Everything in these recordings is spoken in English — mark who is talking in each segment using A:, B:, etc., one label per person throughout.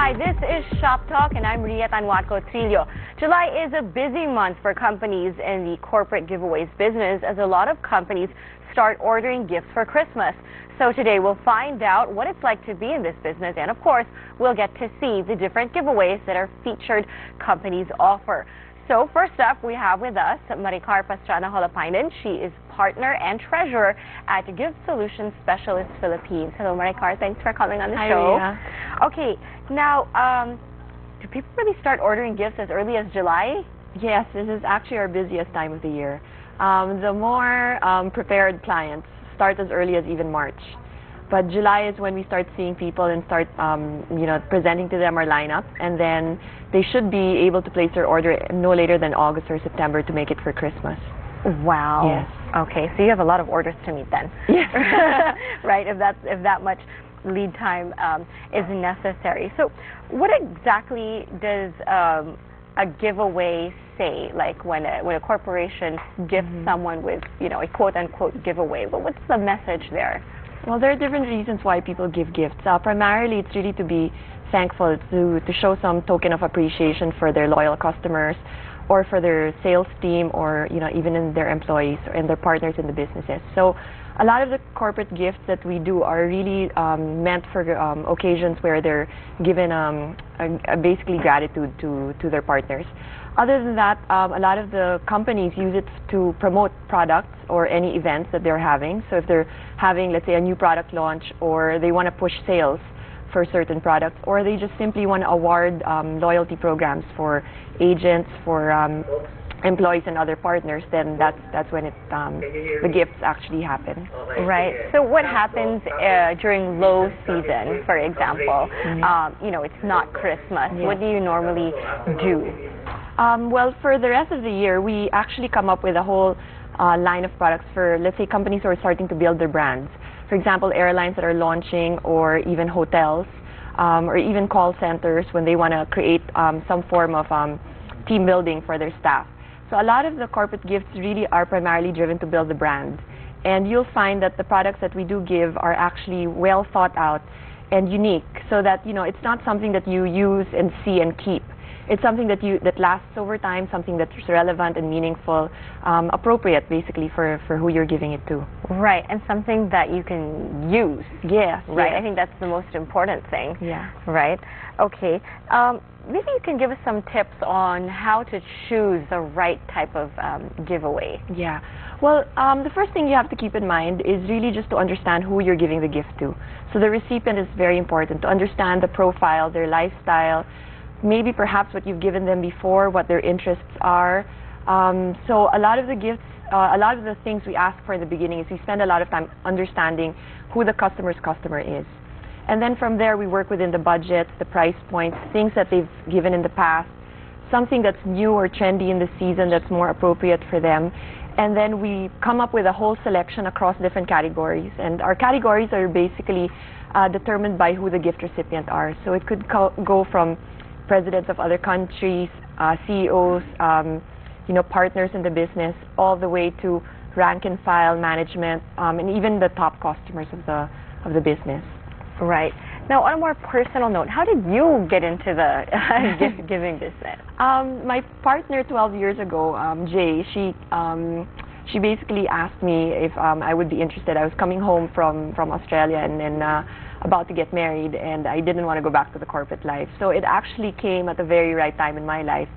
A: Hi, this is Shoptalk and I'm Ria Tanwatco Trillo. July is a busy month for companies in the corporate giveaways business as a lot of companies start ordering gifts for Christmas. So today we'll find out what it's like to be in this business, and of course we'll get to see the different giveaways that our featured companies offer. So first up, we have with us Maricar Pastrana-Holopainen. She is partner and treasurer at Gift Solutions Specialist Philippines. Hello, Maricar. Thanks for coming on the show.
B: Ria.
A: Okay, now, do people really start ordering gifts as early as July?
B: Yes, this is actually our busiest time of the year. The more prepared clients start as early as even March. But July is when we start seeing people and start, presenting to them our lineup, and then they should be able to place their order no later than August or September to make it for Christmas.
A: Wow.
B: Yes.
A: Okay, so you have a lot of orders to meet then.
B: Yes.
A: Right, if that much lead time is necessary. So what exactly does a giveaway say? Like when a corporation gifts someone with, a quote-unquote giveaway, but what's the message there?
B: Well, there are different reasons why people give gifts. Primarily, it's really to be thankful, to show some token of appreciation for their loyal customers, or for their sales team, or even in their employees and their partners in the businesses. So a lot of the corporate gifts that we do are really meant for occasions where they're given basically gratitude to their partners. Other than that, a lot of the companies use it to promote products or any events that they're having. So if they're having, let's say, a new product launch, or they want to push sales for certain products, or they just simply want to award loyalty programs for agents, for employees and other partners, then that's when the gifts actually happen.
A: Right. So what happens during low season, for example? It's not Christmas.
B: Yeah.
A: What do you normally do?
B: Well, for the rest of the year, we actually come up with a whole line of products for, let's say, companies who are starting to build their brands. For example, airlines that are launching, or even hotels, or even call centers when they want to create some form of team building for their staff. So a lot of the corporate gifts really are primarily driven to build the brand. And you'll find that the products that we do give are actually well thought out and unique, so that it's not something that you use and see and keep. It's something that lasts over time, something that's relevant and meaningful, appropriate basically for who you're giving it to.
A: Right, and something that you can use.
B: Yes.
A: Right,
B: yes.
A: I think that's the most important thing.
B: Yeah.
A: Right, okay. Maybe you can give us some tips on how to choose the right type of giveaway.
B: Yeah. Well, the first thing you have to keep in mind is really just to understand who you're giving the gift to. So the recipient is very important, to understand the profile, their lifestyle, maybe perhaps what you've given them before, what their interests are. So a lot of the gifts, a lot of the things we ask for in the beginning is we spend a lot of time understanding who the customer's customer is. And then from there, we work within the budget, the price points, things that they've given in the past, something that's new or trendy in the season that's more appropriate for them. And then we come up with a whole selection across different categories. And our categories are basically determined by who the gift recipient are. So it could go from presidents of other countries, CEOs, partners in the business, all the way to rank and file management, and even the top customers of the business.
A: Right. Now, on a more personal note, how did you get into the gift giving business?
B: My partner 12 years ago, Jay, she basically asked me if I would be interested. I was coming home from Australia and about to get married, and I didn't want to go back to the corporate life. So it actually came at the very right time in my life,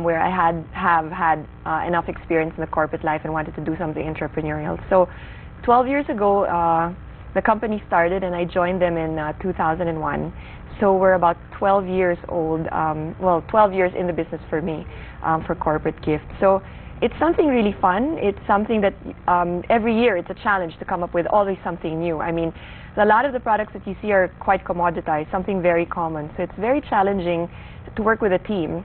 B: where I have had enough experience in the corporate life and wanted to do something entrepreneurial. So 12 years ago, the company started, and I joined them in 2001. So we're about 12 years old, 12 years in the business for me, for corporate gifts. So it's something really fun. It's something that every year it's a challenge to come up with always something new. I mean, a lot of the products that you see are quite commoditized, something very common. So it's very challenging to work with a team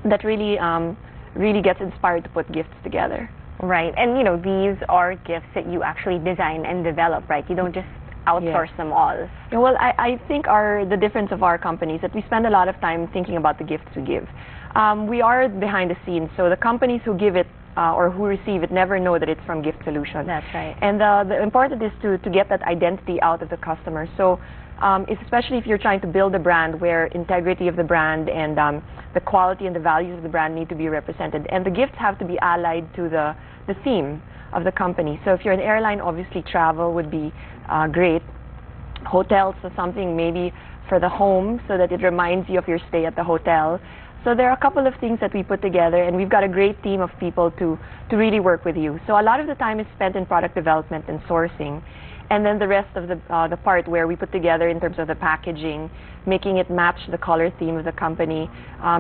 B: that really gets inspired to put gifts together.
A: Right, and these are gifts that you actually design and develop, right? You don't just outsource them all.
B: Well, I think the difference of our company is that we spend a lot of time thinking about the gifts we give. We are behind the scenes, so the companies who give it or who receive it never know that it's from Gift Solutions.
A: That's right.
B: And the important is to get that identity out of the customer. So especially if you're trying to build a brand where integrity of the brand and the quality and the values of the brand need to be represented. And the gifts have to be allied to the theme of the company. So if you're an airline, obviously travel would be great. Hotels or something maybe for the home so that it reminds you of your stay at the hotel. So there are a couple of things that we put together, and we've got a great team of people to really work with you. So a lot of the time is spent in product development and sourcing, and then the rest of the part where we put together in terms of the packaging, making it match the color theme of the company,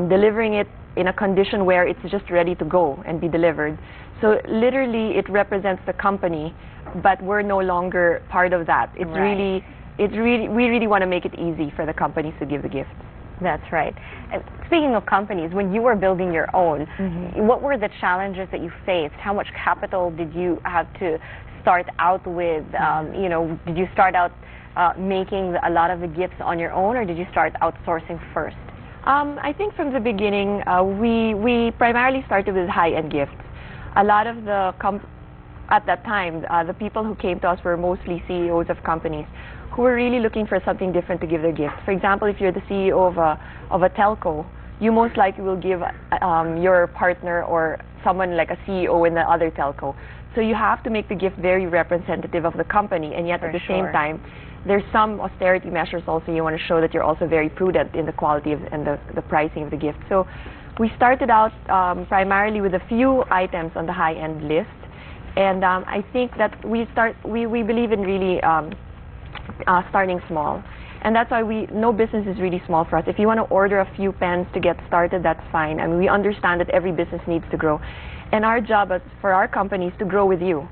B: delivering it in a condition where it's just ready to go and be delivered. So literally it represents the company, but we're no longer part of that. It's
A: Right.
B: we really want to make it easy for the companies to give the gifts.
A: That's right. And speaking of companies, when you were building your own, what were the challenges that you faced? How much capital did you have to start out with? You know, did you start out making a lot of the gifts on your own, or did you start outsourcing first?
B: I think from the beginning, we primarily started with high-end gifts. A lot of the at that time, the people who came to us were mostly CEOs of companies who were really looking for something different to give their gift. For example, if you're the CEO of a telco, you most likely will give your partner or someone like a CEO in the other telco. So you have to make the gift very representative of the company, and yet at the same time, there's some austerity measures also. You want to show that you're also very prudent in the quality of, and the pricing of the gift. So we started out primarily with a few items on the high-end list, and I think that we believe in really starting small, and that's why no business is really small for us. If you want to order a few pens to get started, that's fine. I mean, we understand that every business needs to grow, and our job for our company is to grow with you.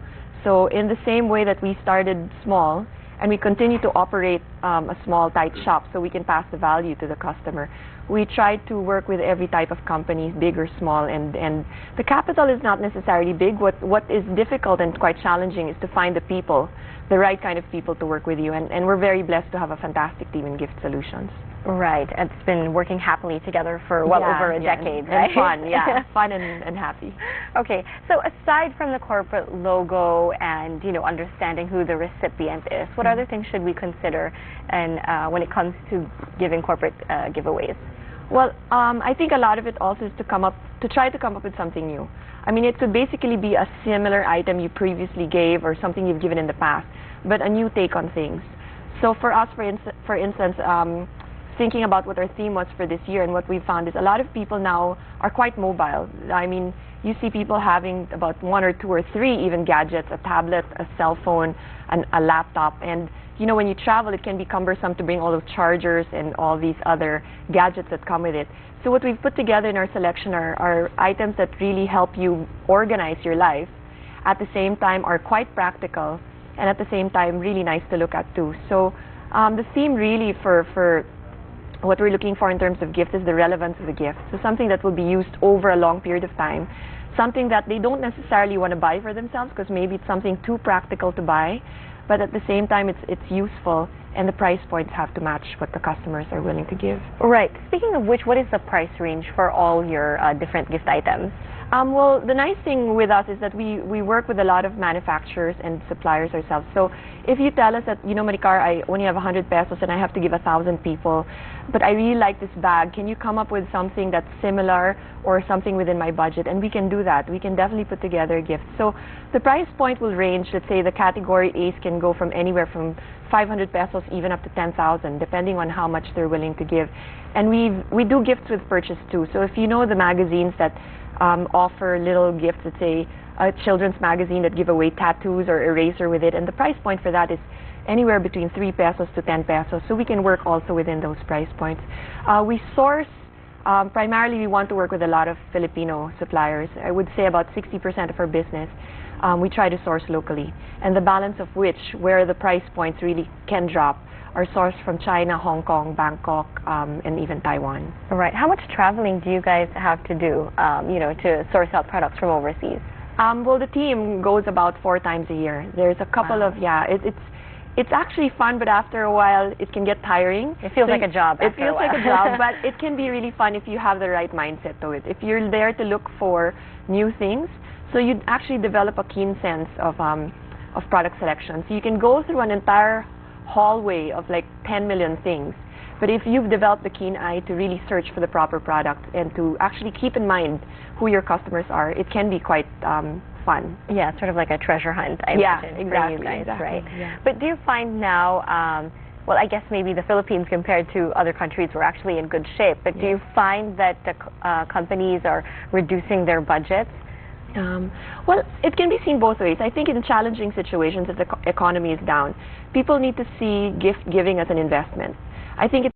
B: So in the same way that we started small, and we continue to operate a small, tight shop so we can pass the value to the customer, we try to work with every type of company, big or small, and the capital is not necessarily big. What is difficult and quite challenging is to find the people, the right kind of people to work with you, and we're very blessed to have a fantastic team in Gift Solutions.
A: Right. It's been working happily together for well over a decade, right?
B: And fun, fun and happy.
A: Okay. So aside from the corporate logo and, you know, understanding who the recipient is, what other things should we consider and when it comes to giving corporate giveaways?
B: Well, I think a lot of it also is to try to come up with something new. I mean, it could basically be a similar item you previously gave or something you've given in the past, but a new take on things. So for us, for instance, thinking about what our theme was for this year, and what we found is a lot of people now are quite mobile. I mean, you see people having about 1 or 2 or 3 even gadgets, a tablet, a cell phone, a laptop, and you know, when you travel, it can be cumbersome to bring all those chargers and all these other gadgets that come with it. So what we've put together in our selection are items that really help you organize your life, at the same time are quite practical, and at the same time really nice to look at too. So the theme really for what we're looking for in terms of gift is the relevance of the gift. So something that will be used over a long period of time, something that they don't necessarily want to buy for themselves because maybe it's something too practical to buy, but at the same time it's useful, and the price points have to match what the customers are willing to give.
A: Right. Speaking of which, what is the price range for all your different gift items?
B: Well, the nice thing with us is that we work with a lot of manufacturers and suppliers ourselves. So if you tell us that, you know, Maricar, I only have 100 pesos and I have to give 1,000 people, but I really like this bag, can you come up with something that's similar or something within my budget? And we can do that. We can definitely put together a gift. So the price point will range. Let's say the category A's can go from anywhere from 500 pesos even up to 10,000, depending on how much they're willing to give. And we do gifts with purchase too. So if you know the magazines that offer little gifts, let's say a children's magazine that give away tattoos or eraser with it, and the price point for that is anywhere between 3 pesos to 10 pesos, so we can work also within those price points. We source, primarily we want to work with a lot of Filipino suppliers. I would say about 60% of our business we try to source locally, and the balance of which, where the price points really can drop, are sourced from China, Hong Kong, Bangkok, and even Taiwan.
A: Right. How much traveling do you guys have to do, you know, to source out products from overseas?
B: Well, the team goes about 4 times a year. There's a couple of, it's actually fun, but after a while it can get tiring.
A: It feels like a job.
B: It feels like a job, but it can be really fun if you have the right mindset to it. If you're there to look for new things, so you actually develop a keen sense of product selection. So you can go through an entire hallway of like 10 million things. But if you've developed the keen eye to really search for the proper product and to actually keep in mind who your customers are, it can be quite fun.
A: Yeah, sort of like a treasure hunt, I imagine,
B: exactly,
A: for you guys,
B: exactly,
A: right?
B: yeah.
A: But do you find now, well, I guess maybe the Philippines compared to other countries we're actually in good shape, but do you find that the companies are reducing their budgets?
B: Well, it can be seen both ways. I think in challenging situations, if the economy is down, people need to see gift giving as an investment. I think it's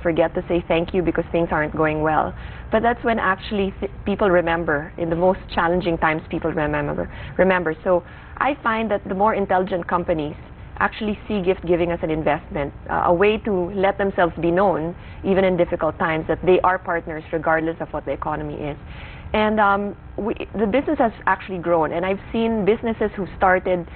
B: forget to say thank you because things aren't going well. But that's when actually people remember. In the most challenging times, people remember. So I find that the more intelligent companies actually see gift giving as an investment, a way to let themselves be known, even in difficult times, that they are partners regardless of what the economy is. And the business has actually grown, and I've seen businesses who started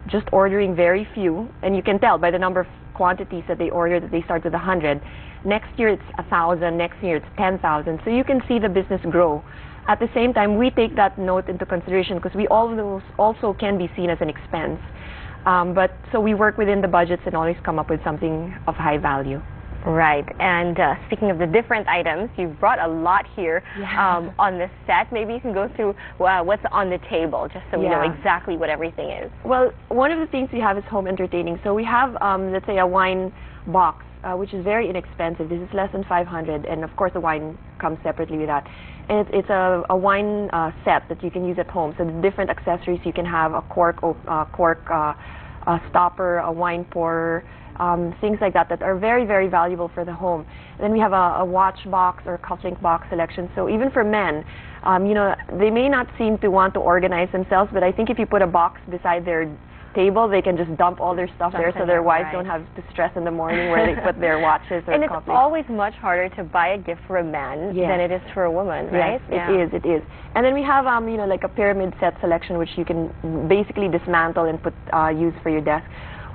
B: just ordering very few, and you can tell by the number of quantities that they order that they start with 100. Next year it's 1,000, next year it's 10,000. So you can see the business grow. At the same time, we take that note into consideration because we also can be seen as an expense. But so we work within the budgets and always come up with something of high value.
A: Right, and speaking of the different items, you've brought a lot here on this set. Maybe you can go through what's on the table, just so we know exactly what everything is.
B: Well, one of the things we have is home entertaining. So we have, let's say, a wine box, which is very inexpensive. This is less than 500, and of course the wine comes separately with that. And it's a wine set that you can use at home. So the different accessories you can have, a cork stopper, a wine pourer, things like that are very, very valuable for the home. And then we have a watch box or cufflink box selection. So even for men, you know, they may not seem to want to organize themselves, but I think if you put a box beside their table, they can just dump all their stuff there so their wives don't have to stress in the morning where they put their watches or
A: And it's
B: cufflinks.
A: always much harder to buy a gift for a man than it is for a woman, right?
B: Yes, it is. And then we have, you know, like a pyramid set selection, which you can basically dismantle and put use for your desk.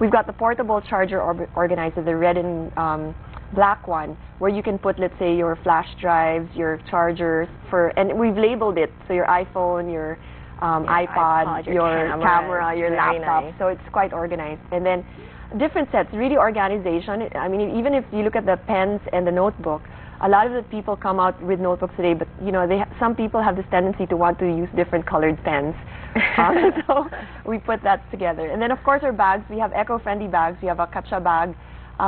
B: We've got the portable charger organizer, the red and black one, where you can put, let's say, your flash drives, your chargers, and we've labeled it, so your iPhone, your iPod, your camera, your laptop, so it's quite organized. And then different sets, really organization. I mean, even if you look at the pens and the notebook, a lot of the people come out with notebooks today, but you know, some people have this tendency to want to use different colored pens. So we put that together. And then of course our bags, we have eco-friendly bags. We have a kacha bag,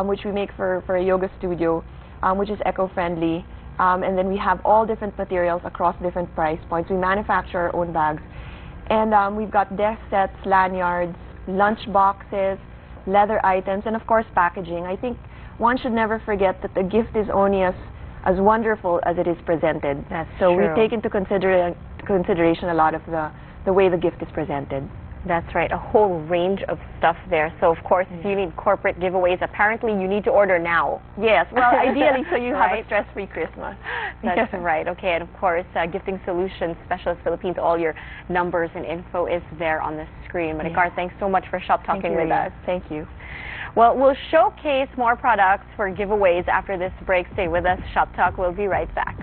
B: which we make for a yoga studio, which is eco-friendly. And then we have all different materials across different price points. We manufacture our own bags. And we've got desk sets, lanyards, lunch boxes, leather items, and of course packaging. I think one should never forget that the gift is only as wonderful as it is presented.
A: That's
B: so
A: true.
B: We take into consideration a lot of the way the gift is presented.
A: That's right, a whole range of stuff there. So of course, if you need corporate giveaways, apparently you need to order now.
B: Yes, well, ideally, so you have a stress-free Christmas.
A: That's right. Okay, and of course, Gifting Solutions Specialist Philippines, all your numbers and info is there on the screen. Maricar, thanks so much for shop talking with us.
B: Thank you.
A: Well, we'll showcase more products for giveaways after this break. Stay with us. Shop Talk will be right back.